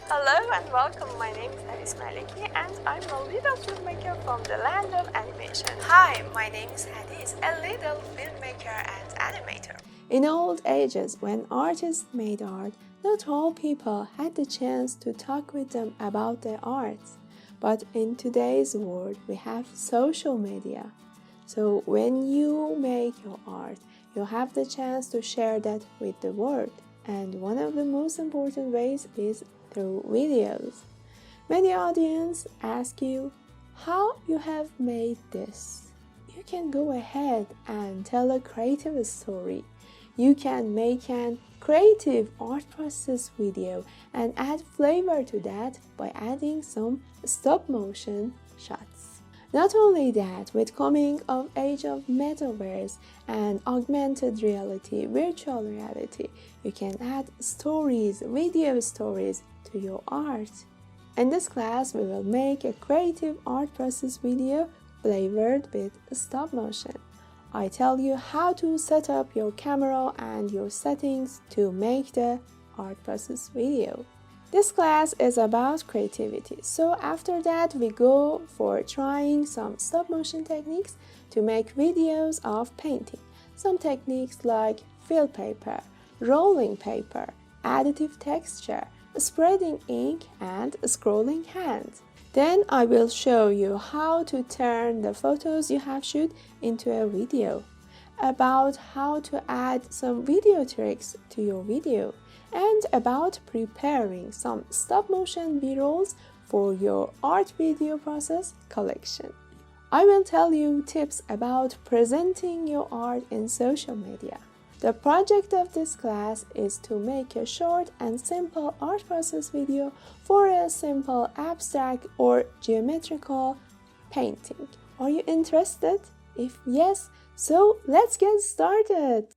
Hello and welcome. My name is Hadis Malekie and I'm a little filmmaker from the land of animation. Hi, my name is Hadis, a little filmmaker and animator. In old ages, when artists made art, not all people had the chance to talk with them about their arts. But in today's world, we have social media. So when you make your art, you have the chance to share that with the world. And one of the most important ways is through videos. Many audience ask you how you have made this. You can go ahead and tell a creative story. You can make an creative art process video and add flavor to that by adding some stop motion shots. Not only that, with coming of age of metaverse and augmented reality, virtual reality, you can add stories, video stories to your art. In this class, we will make a creative art process video flavored with stop motion. I tell you how to set up your camera and your settings to make the art process video. This class is about creativity, so after that we go for trying some stop motion techniques to make videos of painting. Some techniques like fill paper, rolling paper, additive texture, spreading ink and scrolling hands. Then I will show you how to turn the photos you have shot into a video, about how to add some video tricks to your video, and about preparing some stop motion B-rolls for your art video process collection. I will tell you tips about presenting your art in social media. The project of this class is to make a short and simple art process video for a simple abstract or geometrical painting. Are you interested? If yes, so let's get started!